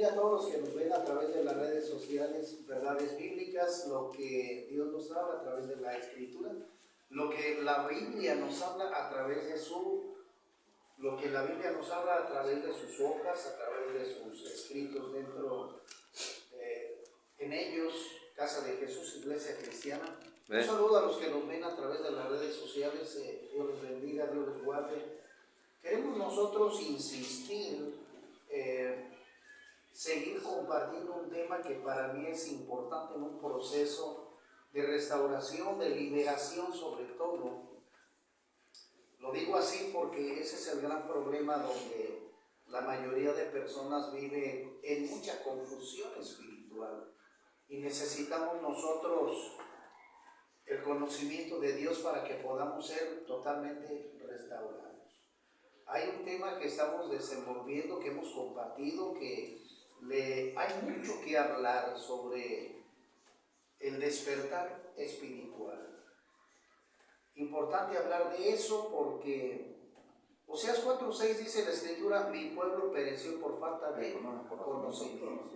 bendiga a todos los que nos ven a través de las redes sociales, verdades bíblicas, lo que Dios nos habla a través de la Escritura, lo que la Biblia nos habla a través de sus hojas, a través de sus escritos dentro, en ellos, Casa de Jesús, Iglesia Cristiana. Un saludo a los que nos ven a través de las redes sociales, Dios les bendiga, Dios les guarde. Queremos nosotros insistir, seguir compartiendo un tema que para mí es importante en un proceso de restauración, de liberación sobre todo. Lo digo así porque ese es el gran problema donde la mayoría de personas vive en mucha confusión espiritual y necesitamos nosotros el conocimiento de Dios para que podamos ser totalmente restaurados. Hay un tema que estamos desenvolviendo, que hemos compartido, que hay mucho que hablar sobre el despertar espiritual. Importante hablar de eso porque Oseas 4:6 dice la Escritura: mi pueblo pereció por falta de conocimiento.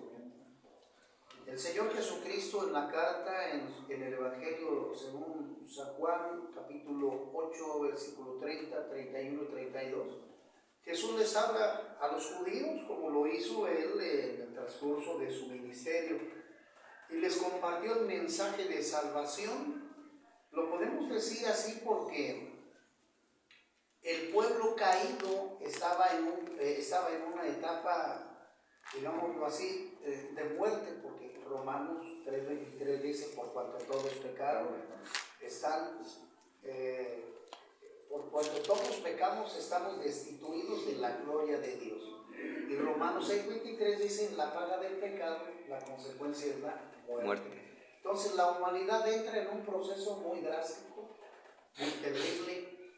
El Señor Jesucristo en la carta, en el Evangelio según San Juan, capítulo 8, versículo 30, 31 y 32, Jesús les habla a los judíos como lo hizo Él en el transcurso de su ministerio y les compartió el mensaje de salvación. Lo podemos decir así porque el pueblo caído estaba en una etapa, digámoslo así, de muerte, porque Romanos 3:23 dice: por cuanto todos pecaron, por cuanto todos pecamos, estamos destituidos de la gloria de Dios. Y Romanos 6:23 dice: la paga del pecado, la consecuencia es la muerte. Entonces la humanidad entra en un proceso muy drástico, muy terrible,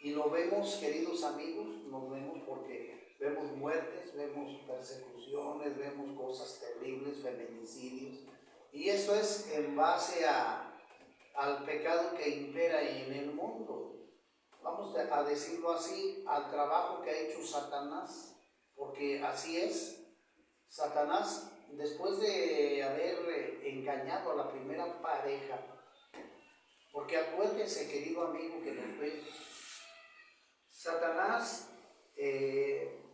y lo vemos, queridos amigos, nos vemos porque vemos muertes, vemos persecuciones, vemos cosas terribles, feminicidios, y esto es en base al pecado que impera en el mundo. Vamos a decirlo así, al trabajo que ha hecho Satanás, porque así es. Satanás, después de haber engañado a la primera pareja, porque acuérdese, querido amigo que nos ve, Satanás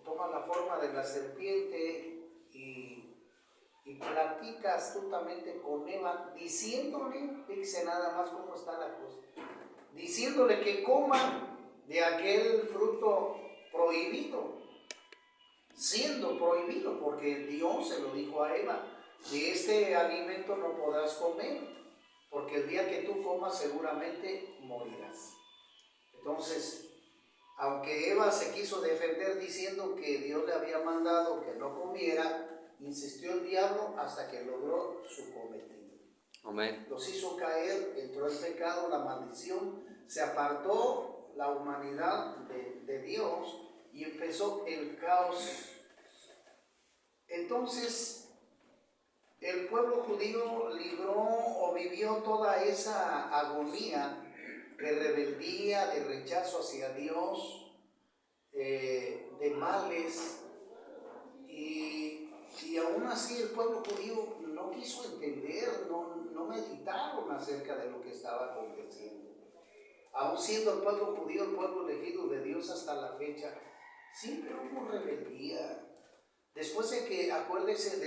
toma la forma de la serpiente y platica astutamente con Eva, diciéndole, fíjese nada más cómo está la cosa, diciéndole que coma de aquel fruto prohibido, siendo prohibido, porque Dios se lo dijo a Eva: de este alimento no podrás comer, porque el día que tú comas seguramente morirás. Entonces, aunque Eva se quiso defender diciendo que Dios le había mandado que no comiera, insistió el diablo hasta que logró su cometido. Amén. Los hizo caer, entró el pecado, la maldición, se apartó la humanidad de Dios y empezó el caos. Entonces, el pueblo judío libró o vivió toda esa agonía de rebeldía, de rechazo hacia Dios, de males, y aún así el pueblo judío no quiso entender, no meditaron acerca de lo que estaba aconteciendo. Aún siendo el pueblo judío el pueblo elegido de Dios hasta la fecha, siempre hubo rebeldía. Después de que, acuérdese,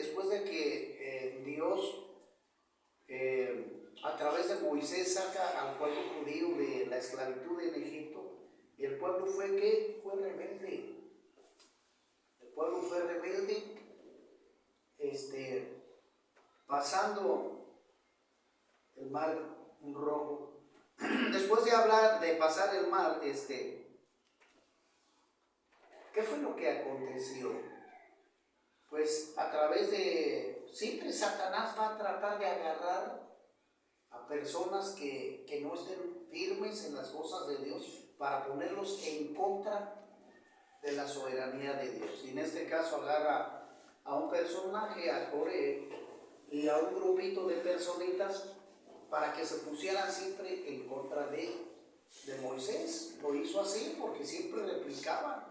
Dios a través de Moisés saca al pueblo judío de la esclavitud en Egipto, y el pueblo fue rebelde. El pueblo fue rebelde, pasando el mar rojo. Después de hablar de pasar el mar, ¿qué fue lo que aconteció? Pues a través de, siempre Satanás va a tratar de agarrar a personas que no estén firmes en las cosas de Dios para ponerlos en contra de la soberanía de Dios. Y en este caso agarra a un personaje, a Coré, y a un grupito de personitas para que se pusieran siempre en contra de Moisés. Lo hizo así porque siempre replicaban.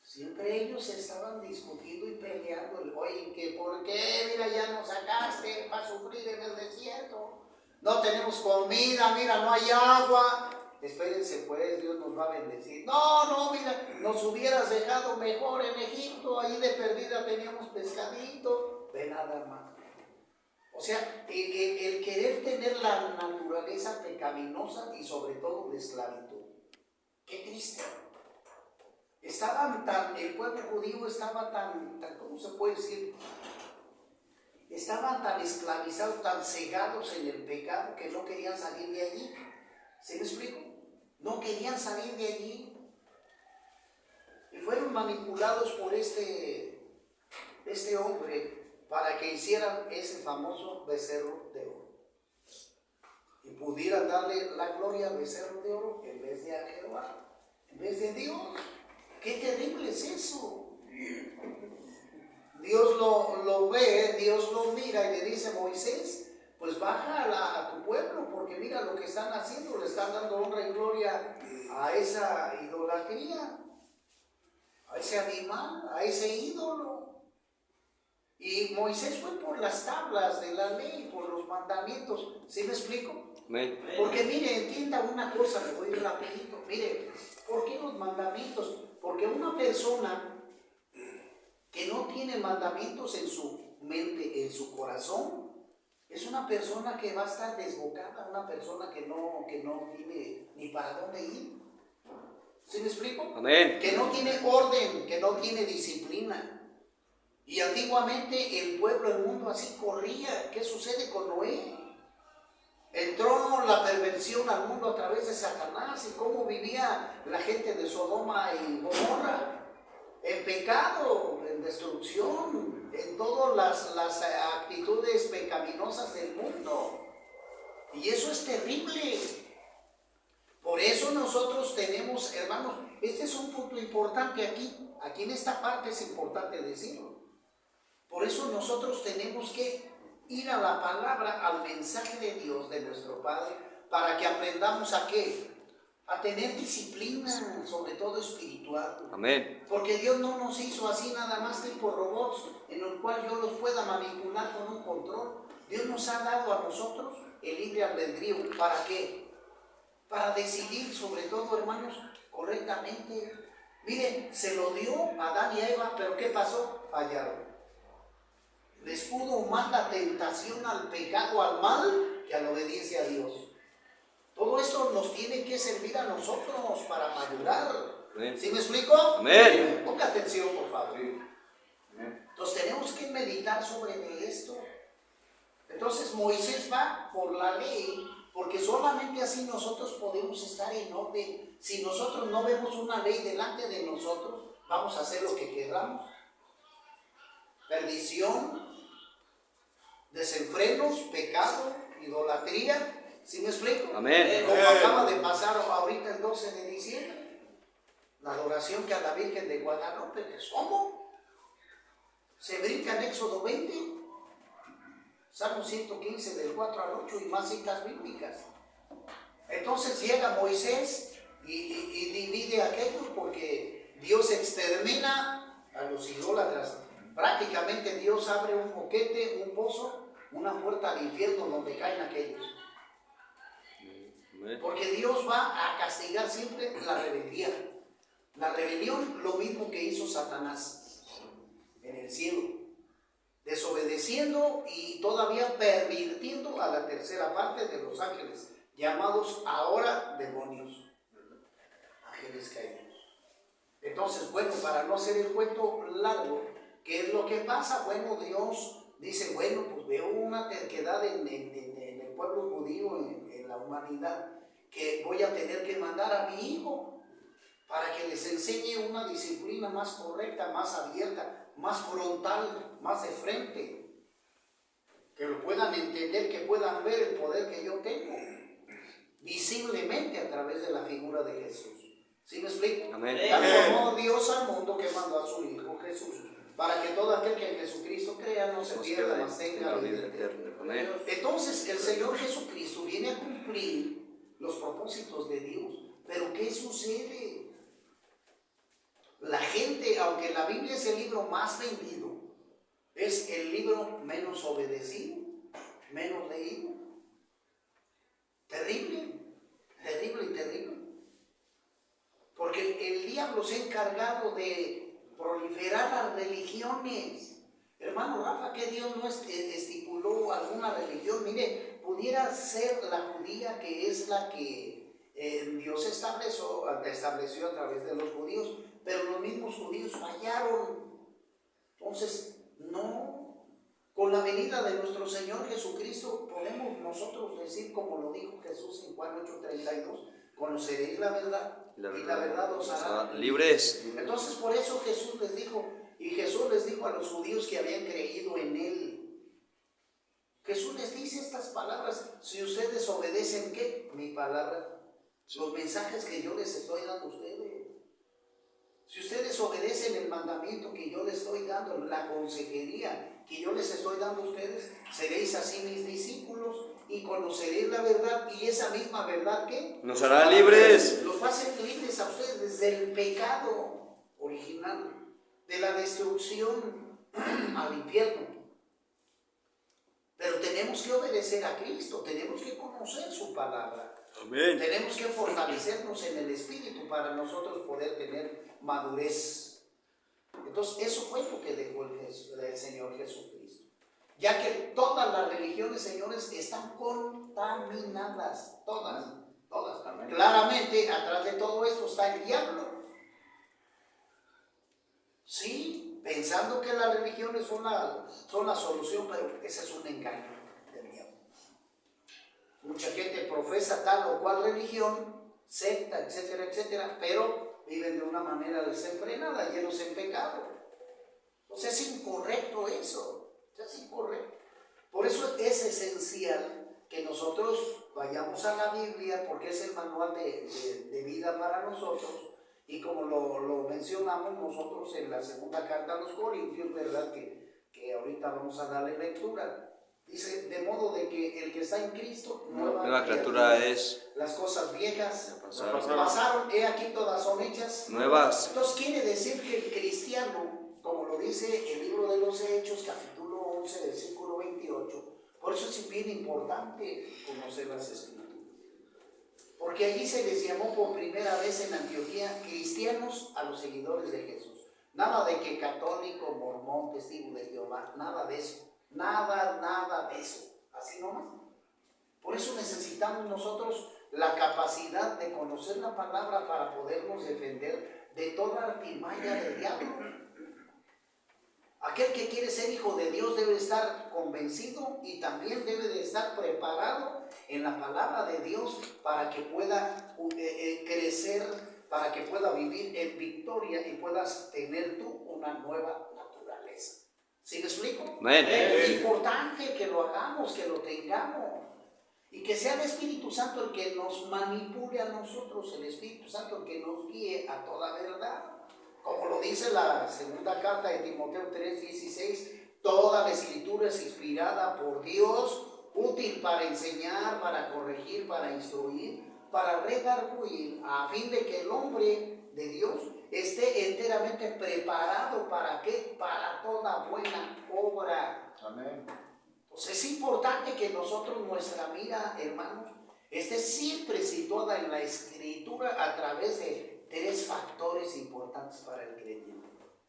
Siempre ellos estaban discutiendo y peleando. Oye, ¿que por qué? Mira, ya nos sacaste para sufrir en el desierto. No tenemos comida, mira, no hay agua. Espérense pues, Dios nos va a bendecir. No, mira, nos hubieras dejado mejor en Egipto, ahí de perdida teníamos pescadito. Ve nada más. O sea, el querer tener la naturaleza pecaminosa y sobre todo de esclavitud. Qué triste. El pueblo judío estaba tan, ¿cómo se puede decir? Estaban tan esclavizados, tan cegados en el pecado que no querían salir de allí. ¿Sí me explico? No querían salir de allí. Y fueron manipulados por este hombre para que hicieran ese famoso becerro de oro. Y pudieran darle la gloria al becerro de oro en vez de a Jehová, en vez de Dios. ¡Qué terrible es eso! Dios lo ve, Dios lo mira y le dice: Moisés, pues baja a tu pueblo, porque mira lo que están haciendo, le están dando honra y gloria a esa idolatría, a ese animal, a ese ídolo. Y Moisés fue por las tablas de la ley, por los mandamientos. ¿Sí me explico? Amén. Porque mire, entienda una cosa, le voy a ir rapidito. Mire, ¿por qué los mandamientos? Porque una persona que no tiene mandamientos en su mente, en su corazón, es una persona que va a estar desbocada, una persona que no tiene ni para dónde ir. ¿Sí me explico? Amén. Que no tiene orden, que no tiene disciplina. Y antiguamente el pueblo, el mundo así corría. ¿Qué sucede con Noé? Entró la perversión al mundo a través de Satanás. ¿Y cómo vivía la gente de Sodoma y Gomorra? En pecado, en destrucción, en todas las actitudes pecaminosas del mundo. Y eso es terrible. Por eso nosotros tenemos, hermanos, este es un punto importante aquí en esta parte es importante decirlo. Por eso nosotros tenemos que ir a la palabra, al mensaje de Dios, de nuestro Padre, para que aprendamos a ¿qué? A tener disciplina, sobre todo espiritual. Amén. Porque Dios no nos hizo así nada más tipo robots, en el cual yo los pueda manipular con un control. Dios nos ha dado a nosotros el libre albedrío. ¿Para qué? Para decidir, sobre todo, hermanos, correctamente. Miren, se lo dio a Adán y a Eva, pero ¿qué pasó? Fallaron. Les pudo más la tentación al pecado, al mal, que a la obediencia a Dios. Todo esto nos tiene que servir a nosotros para madurar. ¿Sí me explico? Amén. Ponga atención, por favor. Entonces tenemos que meditar sobre esto. Entonces Moisés va por la ley, porque solamente así nosotros podemos estar en orden. Si nosotros no vemos una ley delante de nosotros, vamos a hacer lo que queramos. Perdición, desenfrenos, pecado, idolatría. ¿Sí me explico? Amén. Como acaba de pasar ahorita el 12 de diciembre, la adoración que a la Virgen de Guadalupe. ¿Cómo? Se brinca en Éxodo 20, Salmo 115 del 4 al 8 y más citas bíblicas. Entonces llega Moisés y divide aquello, porque Dios extermina a los idólatras. Prácticamente Dios abre un boquete, un pozo, una puerta al infierno donde caen aquellos. Porque Dios va a castigar siempre la rebeldía. La rebelión, lo mismo que hizo Satanás en el cielo, desobedeciendo y todavía pervirtiendo a la tercera parte de los ángeles, llamados ahora demonios, ángeles caídos. Entonces, bueno, para no hacer el cuento largo, ¿qué es lo que pasa? Bueno, Dios dice, bueno, pues veo una terquedad en el pueblo judío, en la humanidad, que voy a tener que mandar a mi hijo para que les enseñe una disciplina más correcta, más abierta, más frontal, más de frente, que lo puedan entender, que puedan ver el poder que yo tengo visiblemente a través de la figura de Jesús. ¿Sí me explico? Amén. Tal como Dios al mundo que mandó a su Hijo Jesús, para que todo aquel que en Jesucristo crea no se pierda, mas tenga la vida eterna. Entonces el Señor Jesucristo viene a cumplir los propósitos de Dios. Pero ¿qué sucede? La gente, aunque la Biblia es el libro más vendido, Es el libro menos obedecido, menos leído. Terrible, terrible y terrible. Porque el diablo se ha encargado de proliferar las religiones. Hermano Rafa, que Dios no estipuló alguna religión. Mire, pudiera ser la judía, que es la que Dios estableció a través de los judíos, pero los mismos judíos fallaron. Entonces, no. Con la venida de nuestro Señor Jesucristo podemos nosotros decir, como lo dijo Jesús en Juan 8:32, conoceréis la verdad y la verdad os hará libres. Entonces por eso Jesús les dijo a los judíos que habían creído en Él. Jesús les dice estas palabras: si ustedes obedecen, ¿qué? Mi palabra, los mensajes que yo les estoy dando a ustedes. Si ustedes obedecen el mandamiento que yo les estoy dando, la consejería que yo les estoy dando a ustedes, seréis así mis discípulos y conoceréis la verdad, y esa misma verdad que nos hará libres. Los va a hacer libres a ustedes del pecado original, de la destrucción al infierno. Pero tenemos que obedecer a Cristo, tenemos que conocer su palabra. Amén. Tenemos que fortalecernos en el Espíritu para nosotros poder tener madurez. Entonces, eso fue lo que dejó el Señor Jesucristo. Ya que todas las religiones, señores, están contaminadas. Todas. Amén. Claramente, atrás de todo esto está el diablo. Sí, pensando que las religiones son la solución, pero ese es un engaño del diablo. Mucha gente profesa tal o cual religión, secta, etcétera, etcétera, pero viven de una manera desenfrenada, llenos en pecado. Entonces es incorrecto eso, es incorrecto. Por eso es esencial que nosotros vayamos a la Biblia, porque es el manual de vida para nosotros. Y como lo mencionamos nosotros en la segunda carta a los Corintios, ¿verdad? Que ahorita vamos a darle lectura. Dice, de modo de que el que está en Cristo, nueva criatura es. Las cosas viejas pasaron, he aquí todas son hechas nuevas. Entonces quiere decir que el cristiano, como lo dice el libro de los Hechos, capítulo 11, versículo 28, por eso es bien importante conocer las Escrituras. Porque allí se les llamó por primera vez en Antioquía cristianos a los seguidores de Jesús. Nada de que católico, mormón, testigo de Jehová, nada de eso. Nada de eso. Así nomás. Por eso necesitamos nosotros la capacidad de conocer la palabra para podernos defender de toda artimaña del diablo. Aquel que quiere ser hijo de Dios debe estar convencido y también debe de estar preparado en la palabra de Dios para que pueda crecer, para que pueda vivir en victoria y puedas tener tú una nueva naturaleza. ¿Sí me explico? Es importante que lo hagamos, que lo tengamos. Y que sea el Espíritu Santo el que nos manipule a nosotros, el Espíritu Santo el que nos guíe a toda verdad. Como lo dice la segunda carta de Timoteo 3:16, toda la Escritura es inspirada por Dios, útil para enseñar, para corregir, para instruir, para redarguir, a fin de que el hombre de Dios esté enteramente preparado ¿para qué? Para toda buena obra. Amén. Pues es importante que nosotros, nuestra mira, hermanos, esté siempre situada en la Escritura a través de tres factores importantes para el creyente.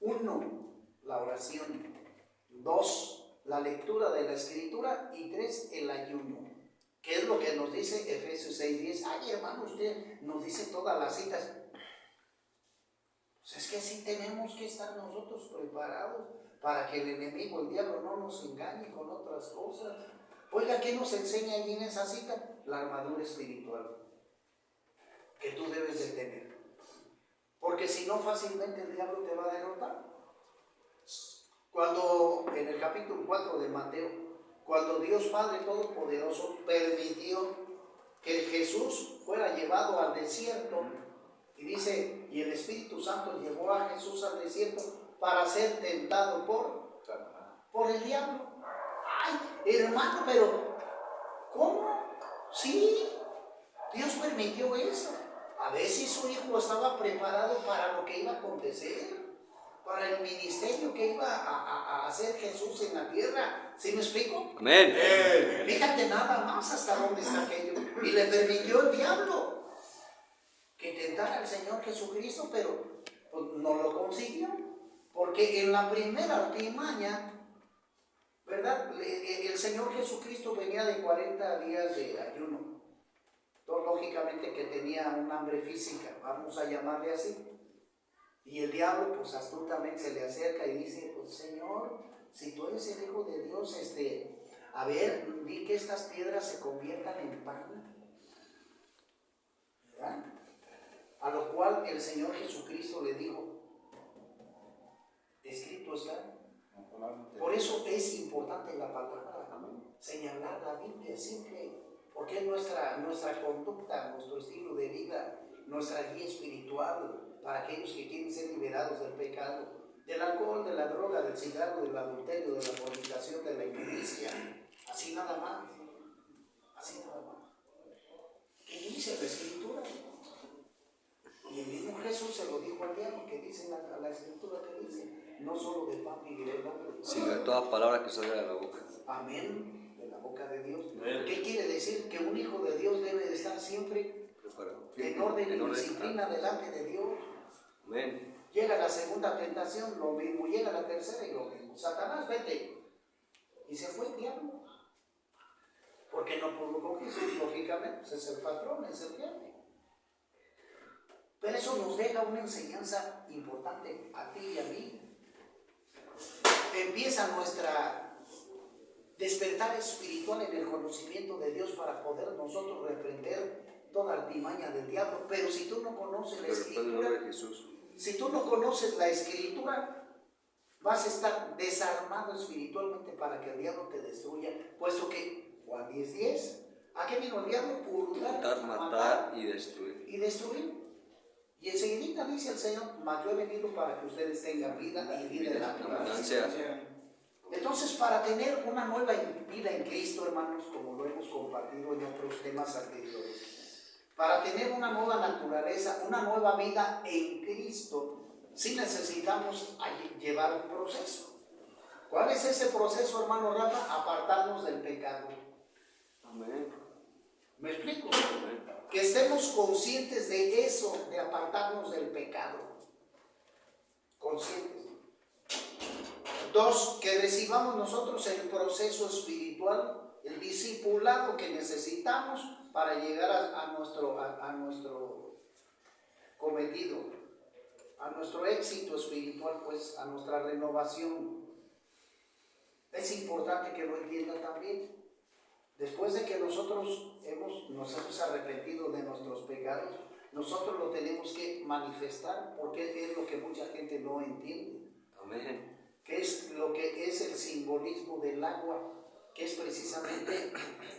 1, la oración. 2, la lectura de la Escritura. Y 3, el ayuno. ¿Qué es lo que nos dice Efesios 6:10? Ay, hermano, usted nos dice todas las citas. Pues es que sí tenemos que estar nosotros preparados para que el enemigo, el diablo, no nos engañe con otras cosas. Oiga, ¿qué nos enseña allí en esa cita? La armadura espiritual que tú debes de tener. Porque si no, fácilmente el diablo te va a derrotar. Cuando, en el capítulo 4 de Mateo, cuando Dios Padre Todopoderoso permitió que Jesús fuera llevado al desierto, y dice, y el Espíritu Santo llevó a Jesús al desierto para ser tentado por el diablo. Ay, hermano, pero ¿cómo? Sí, Dios permitió eso. A ver si su hijo estaba preparado para lo que iba a acontecer. para el ministerio que iba a hacer Jesús en la tierra. ¿Sí me explico? Amén. Fíjate nada más hasta dónde está aquello. Y le permitió el diablo que tentara al Señor Jesucristo, pero pues, no lo consiguió. Porque en la primera artimaña, ¿verdad? El Señor Jesucristo venía de 40 días de ayuno. Entonces, lógicamente que tenía un hambre física, vamos a llamarle así. Y el diablo, pues astutamente se le acerca y dice, pues Señor, si tú eres el Hijo de Dios, a ver, di que estas piedras se conviertan en pan. ¿Verdad? A lo cual el Señor Jesucristo le dijo, escrito está. Por eso es importante la palabra, señalar la Biblia siempre, porque es nuestra conducta, nuestro estilo de vida, nuestra guía espiritual para aquellos que quieren ser liberados del pecado, del alcohol, de la droga, del cigarro, del adulterio, de la fornicación, de la inmundicia, así nada más, así nada más. ¿Qué dice la Escritura? Y el mismo Jesús se lo dijo al diablo, que dice la Escritura, que dice, no solo de pan vivirá el hombre, sino de toda palabra que salga de la boca. amén, de la boca de Dios. ¿Qué quiere decir? Que un hijo de Dios debe de estar siempre en orden y disciplina delante de Dios. Amén. Llega la segunda tentación, lo mismo, llega la tercera y lo mismo. Satanás, vete. Y se fue el diablo. Porque no pudo con Jesús, lógicamente, pues es el patrón, es el diablo. Pero eso nos deja una enseñanza importante a ti y a mí. Empieza nuestra despertar espiritual en el conocimiento de Dios para poder nosotros reprender toda artimaña del diablo. Pero si tú no conoces la Escritura, si tú no conoces la Escritura, vas a estar desarmado espiritualmente para que el diablo te destruya, puesto que Juan 10:10, ¿a qué vino el diablo? Hurtar, matar y destruir. Y enseguida dice el Señor, mas yo he venido para que ustedes tengan vida y vida en abundancia. Entonces, para tener una nueva vida en Cristo, hermanos, como lo hemos compartido en otros temas anteriores, para tener una nueva naturaleza, una nueva vida en Cristo, sí necesitamos llevar un proceso. ¿Cuál es ese proceso, hermano Rafa? Apartarnos del pecado. Amén. ¿Me explico? Amén. Que estemos conscientes de eso, de apartarnos del pecado. Conscientes. 2, que recibamos nosotros el proceso espiritual, el discipulado que necesitamos para llegar a nuestro cometido, a nuestro éxito espiritual, pues a nuestra renovación. Es importante que lo entienda también. Después de que nosotros nos hemos arrepentido de nuestros pecados, nosotros lo tenemos que manifestar, porque es lo que mucha gente no entiende. Amén. Que es lo que es el simbolismo del agua, que es precisamente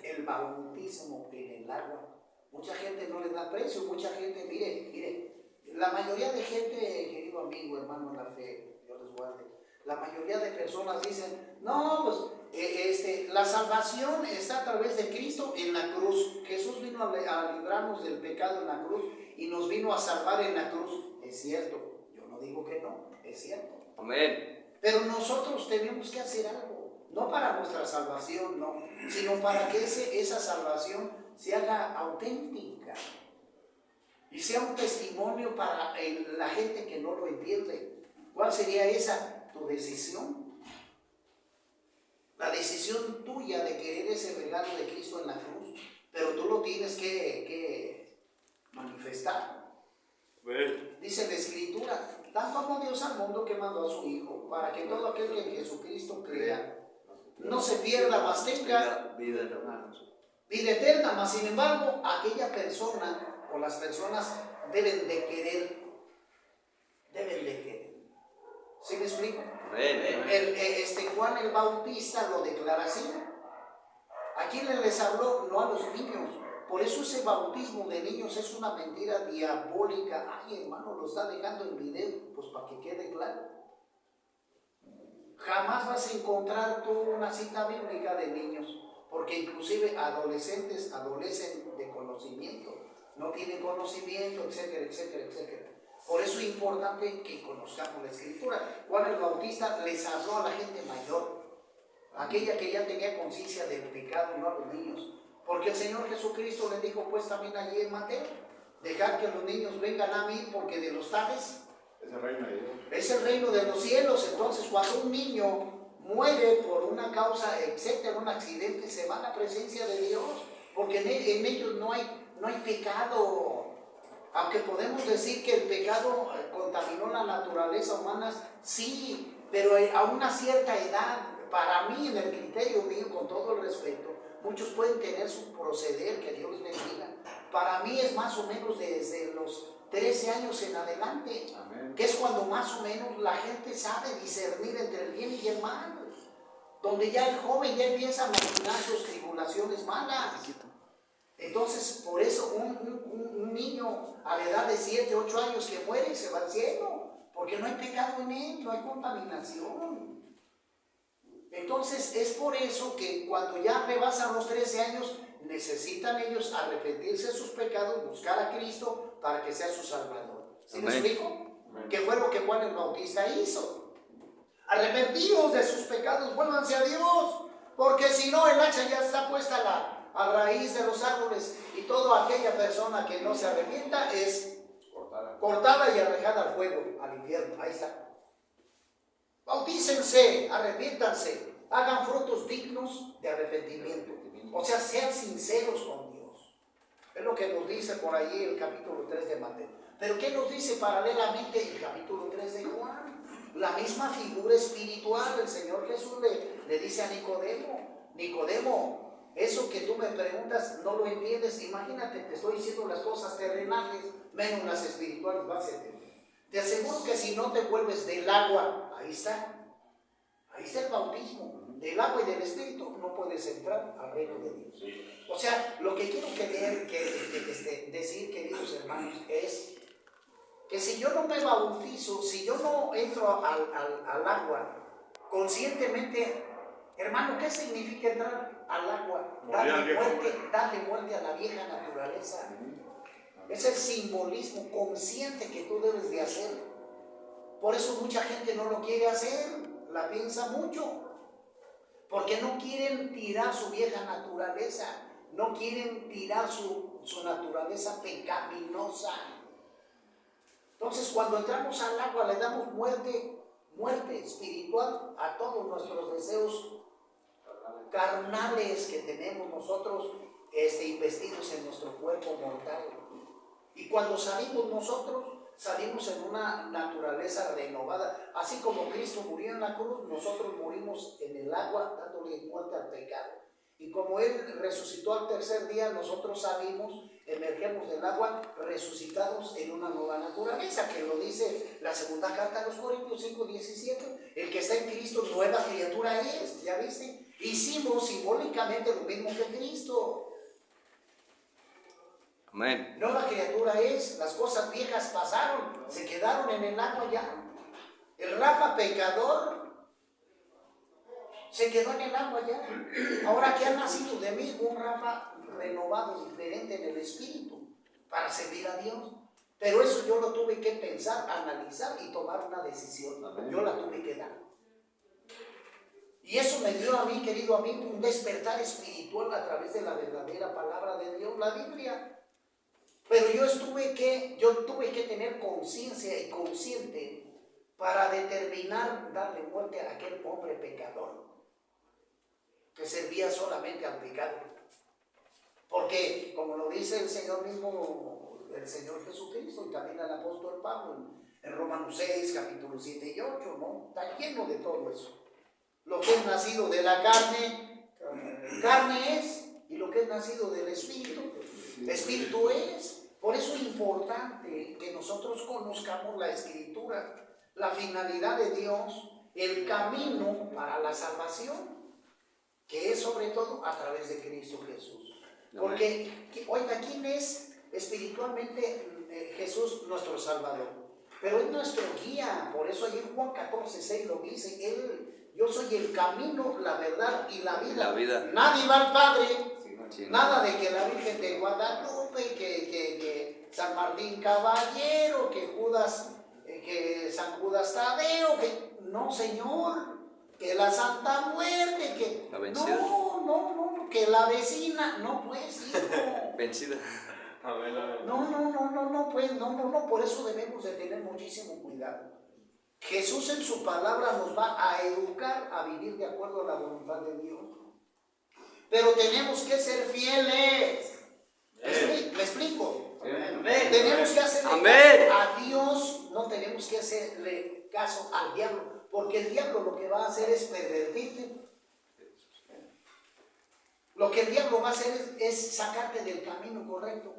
el bautismo en el agua. Mucha gente no le da precio, mucha gente, mire, la mayoría de gente, querido amigo, hermano en la fe, Dios les guarde, la mayoría de personas dicen, no, pues la salvación está a través de Cristo en la cruz. Jesús vino a librarnos del pecado en la cruz y nos vino a salvar en la cruz. Es cierto, yo no digo que no, es cierto. Amén. Pero nosotros tenemos que hacer algo, no para nuestra salvación, no, sino para que esa salvación se haga auténtica y sea un testimonio para la gente que no lo entiende. ¿Cuál sería esa? Tu decisión. La decisión tuya de querer ese regalo de Cristo en la cruz, pero tú lo tienes que manifestar. Amén. Dice la Escritura, tanto amó Dios al mundo que mandó a su Hijo, para que todo aquel que en Jesucristo crea no se pierda, mas tenga vida eterna. Mas sin embargo, aquella persona o las personas deben de querer. ¿Sí me explico? Juan el Bautista lo declara así. ¿A quién les habló? No a los niños. Por eso ese bautismo de niños es una mentira diabólica. Ay, hermano, lo está dejando en video, pues para que quede claro. Jamás vas a encontrar tú una cita bíblica de niños, porque inclusive adolescentes adolecen de conocimiento, no tienen conocimiento, etcétera, etcétera, etcétera. Por eso es importante que conozcamos la Escritura. Juan el Bautista les habló a la gente mayor, aquella que ya tenía conciencia del pecado, no a los niños. Porque el Señor Jesucristo les dijo, pues también allí en Mateo, dejar que los niños vengan a mí, porque de los tales Es el reino de Dios. es el reino de los cielos. Entonces, cuando un niño muere por una causa, excepto en un accidente, se va a la presencia de Dios, porque en ellos no hay pecado. Aunque podemos decir que el pecado contaminó la naturaleza humana, sí, pero a una cierta edad, para mí, en el criterio mío, con todo el respeto, muchos pueden tener su proceder, que Dios les bendiga. Para mí es más o menos desde los 13 años en adelante, Amén. que es cuando más o menos la gente sabe discernir entre el bien y el mal, donde ya el joven ya empieza a maquinar sus tribulaciones malas. Entonces, por eso un niño a la edad de 7, 8 años que muere se va al cielo, porque no hay pecado en él, no hay contaminación. Entonces, es por eso que cuando ya rebasan los 13 años, necesitan ellos arrepentirse de sus pecados, buscar a Cristo para que sea su Salvador. ¿Sí me explico? ¿Qué fue lo que Juan el Bautista hizo? Arrepentidos de sus pecados, vuélvanse a Dios, porque si no, el hacha ya está puesta a raíz de los árboles, y toda aquella persona que no se arrepienta es cortada y arrojada al fuego, al infierno. Ahí está. Bautícense, arrepiéntanse, hagan frutos dignos de arrepentimiento. O sea, sean sinceros con Dios. Es lo que nos dice por allí el capítulo 3 de Mateo. Pero ¿qué nos dice paralelamente el capítulo 3 de Juan? La misma figura espiritual. El Señor Jesús le dice a Nicodemo: Nicodemo, eso que tú me preguntas no lo entiendes. Imagínate, te estoy diciendo las cosas terrenales, menos las espirituales, vas a entender. Te aseguro que si no te vuelves del agua, ahí está el bautismo, del agua y del Espíritu, no puedes entrar al reino de Dios. O sea, lo que quiero decir, queridos hermanos, es que si yo no me bautizo, si yo no entro al agua conscientemente, hermano, ¿qué significa entrar al agua? Darle muerte a la vieja naturaleza. Es el simbolismo consciente que tú debes de hacer. Por eso mucha gente no lo quiere hacer, la piensa mucho, porque no quieren tirar su vieja naturaleza, no quieren tirar su naturaleza pecaminosa. Entonces, cuando entramos al agua, le damos muerte espiritual a todos nuestros deseos carnales que tenemos nosotros investidos en nuestro cuerpo mortal. Y cuando salimos nosotros, salimos en una naturaleza renovada. Así como Cristo murió en la cruz, nosotros morimos en el agua, dándole muerte al pecado. Y como Él resucitó al tercer día, nosotros salimos, emergemos del agua, resucitados en una nueva naturaleza, que lo dice la segunda carta a los Corintios 5:17. El que está en Cristo, nueva criatura es, ¿ya viste? Hicimos simbólicamente lo mismo que Cristo. Amén. Nueva criatura es, las cosas viejas pasaron, se quedaron en el agua ya. El Rafa pecador se quedó en el agua ya. Ahora que ha nacido de mí un Rafa renovado, diferente en el espíritu, para servir a Dios. Pero eso yo lo tuve que pensar, analizar y tomar una decisión. Yo la tuve que dar. Y eso me dio a mí, querido amigo, un despertar espiritual a través de la verdadera palabra de Dios, la Biblia. Pero yo tuve que tener conciencia y consciente para determinar darle muerte a aquel hombre pecador que servía solamente al pecado. Porque, como lo dice el Señor mismo, el Señor Jesucristo, y también el apóstol Pablo, en Romanos 6, capítulos 7 y 8, ¿no? Está lleno de todo eso. Lo que es nacido de la carne, carne es, y lo que es nacido del Espíritu, Espíritu es. Por eso es importante que nosotros conozcamos la Escritura, la finalidad de Dios, el camino para la salvación, que es sobre todo a través de Cristo Jesús. Porque, oiga, ¿quién es espiritualmente Jesús nuestro Salvador? Pero es nuestro guía. Por eso allí en Juan 14:6 lo dice, yo soy el camino, la verdad y la vida. Nadie va al Padre Sí, Nada de que la Virgen de Guadalupe, que San Martín Caballero, que Judas, que San Judas Tadeo, que no, Señor, que la Santa Muerte, que La vencida. no, que la vecina, no pues, hijo. Vencida. No, pues, no, por eso debemos de tener muchísimo cuidado. Jesús en su palabra nos va a educar a vivir de acuerdo a la voluntad de Dios. Pero tenemos que ser fieles. ¿Me explico? Amén. Tenemos que hacerle Amén. caso a Dios, no tenemos que hacerle caso al diablo, porque el diablo lo que va a hacer es pervertirte. Lo que el diablo va a hacer es sacarte del camino correcto.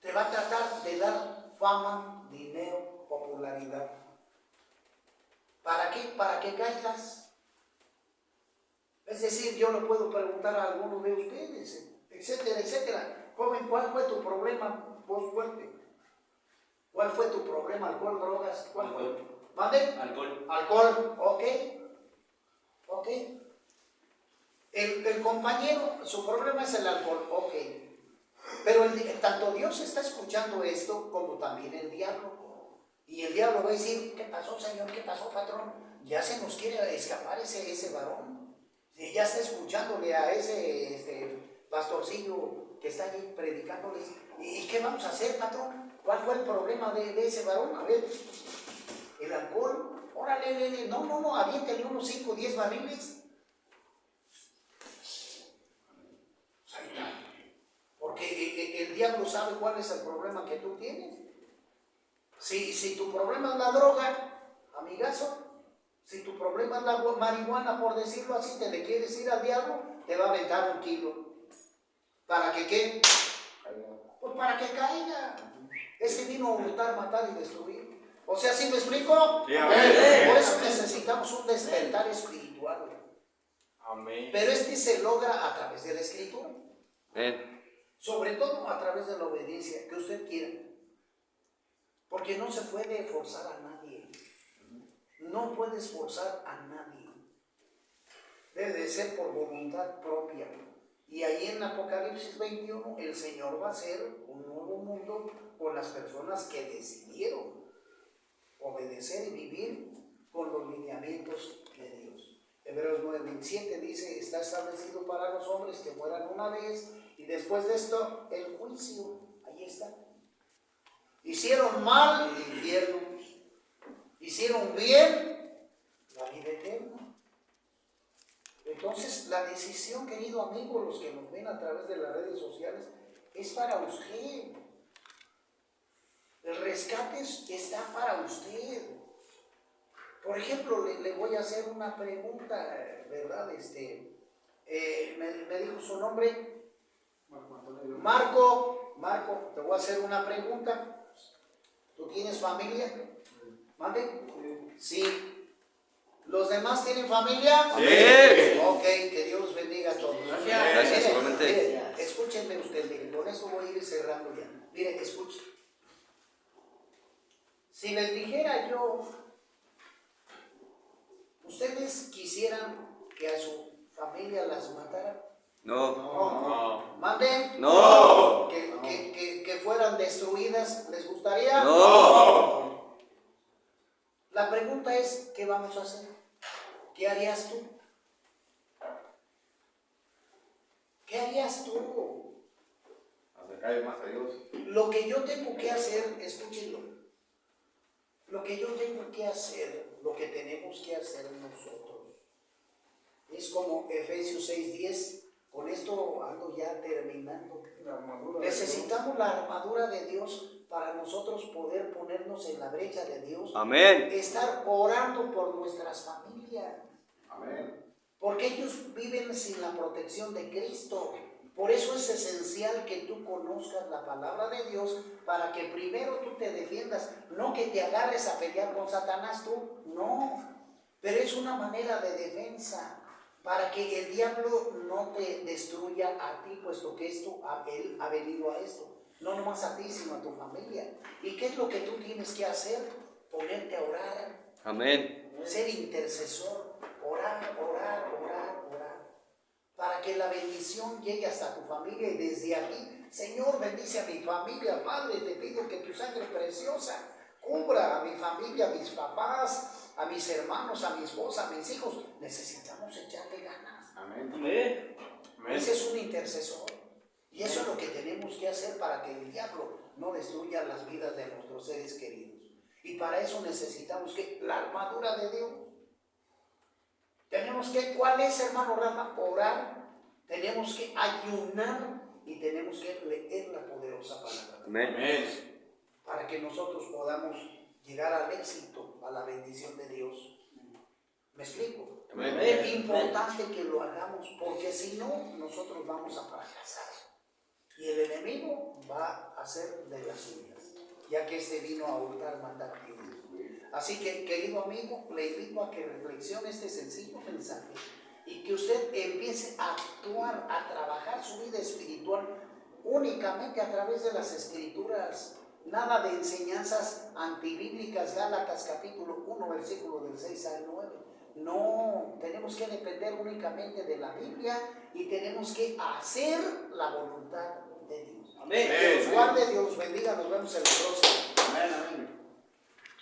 Te va a tratar de dar fama, dinero, popularidad. ¿Para qué? Para que caigas. Es decir, yo le puedo preguntar a algunos de ustedes, etcétera, etcétera. Joven, ¿cuál fue tu problema post-muerte? ¿Cuál fue tu problema? ¿Alcohol, drogas? ¿Cuál fue? ¿Mande? Alcohol, ok. El compañero, su problema es el alcohol, ok. Pero tanto Dios está escuchando esto como también el diablo. Y el diablo va a decir, ¿qué pasó, Señor? ¿Qué pasó, patrón? Ya se nos quiere escapar ese varón. Y ya está escuchándole a ese pastorcillo que está allí predicándoles. ¿Y qué vamos a hacer, patrón? ¿Cuál fue el problema de ese varón? A ver, el alcohol. Órale, no, aviéntale unos 5 o 10 barriles. Ahí está. Porque el diablo sabe cuál es el problema que tú tienes. Si tu problema es la droga, amigazo, si tu problema es la marihuana, por decirlo así, te le quieres ir al diablo, te va a aventar 1 kilo. ¿Para que qué? Pues para que caiga. Ese vino a hurtar, matar y destruir. O sea, ¿sí me explico? Sí, amén. Por eso necesitamos un despertar espiritual. Amén. Pero se logra a través de la escritura. Amén. Sobre todo a través de la obediencia que usted quiera. Porque no se puede forzar a nadie. No puedes forzar a nadie. Debe de ser por voluntad propia. Y ahí en Apocalipsis 21 el Señor va a hacer un nuevo mundo con las personas que decidieron obedecer y vivir con los lineamientos de Dios. Hebreos 9:27 dice, está establecido para los hombres que mueran una vez y después de esto el juicio. Ahí está. Hicieron mal, el infierno. Hicieron bien, la vida eterna. Entonces, la decisión, querido amigo, los que nos ven a través de las redes sociales, es para usted. El rescate está para usted. Por ejemplo, le voy a hacer una pregunta, ¿verdad? Me dijo su nombre. Marco, te voy a hacer una pregunta. ¿Tú tienes familia? ¿Mande? Sí. ¿Los demás tienen familia? Sí. Ok, que Dios los bendiga a todos. Gracias, igualmente. Mire, escúchenme usted, mire, con eso voy a ir cerrando ya. Mire, escuchen. Si les dijera yo, ¿ustedes quisieran que a su familia las matara? No. ¿Manden? No. Que fueran destruidas, ¿les gustaría? No. La pregunta es, ¿qué vamos a hacer? ¿Qué harías tú? ¿Qué harías tú? Acercarme más a Dios. Lo que yo tengo que hacer, escúchenlo, lo que yo tengo que hacer, lo que tenemos que hacer nosotros, es como Efesios 6:10, con esto ando ya terminando. Necesitamos la armadura de Dios para nosotros poder ponernos en la brecha de Dios. Amén. Estar orando por nuestras familias. Amén. Porque ellos viven sin la protección de Cristo. Por eso es esencial que tú conozcas la palabra de Dios para que primero tú te defiendas. No que te agarres a pelear con Satanás tú, no. Pero es una manera de defensa para que el diablo no te destruya a ti, puesto que él ha venido a esto. No nomás a ti, sino a tu familia. ¿Y qué es lo que tú tienes que hacer? Ponerte a orar. Amén. Ser intercesor. Orar. ¿Para que la bendición llegue hasta tu familia y desde aquí, Señor, bendice a mi familia, Padre, te pido que tu sangre preciosa cubra a mi familia, a mis papás, a mis hermanos, a mi esposa, a mis hijos. Necesitamos echarle ganas. Amén. Amén. Ese es un intercesor. Y eso es lo que tenemos que hacer para que el diablo no destruya las vidas de nuestros seres queridos. Y para eso necesitamos que la armadura de Dios. Tenemos que, ¿cuál es, hermano Rafa? Orar. Tenemos que ayunar y tenemos que leer la poderosa palabra. Amén. Para que nosotros podamos llegar al éxito, a la bendición de Dios. ¿Me explico? Amén. Es importante que lo hagamos, porque si no, nosotros vamos a fracasar. Y el enemigo va a hacer de las suyas, ya que este vino a hurtar, matar y destruir. Así que, querido amigo, le invito a que reflexione este sencillo mensaje y que usted empiece a actuar, a trabajar su vida espiritual únicamente a través de las Escrituras. Nada de enseñanzas antibíblicas. Gálatas capítulo 1, versículo del 6 al 9. No, tenemos que depender únicamente de la Biblia y tenemos que hacer la voluntad de Dios. Amén. Dios guarde, Dios bendiga, nos vemos en el próximo.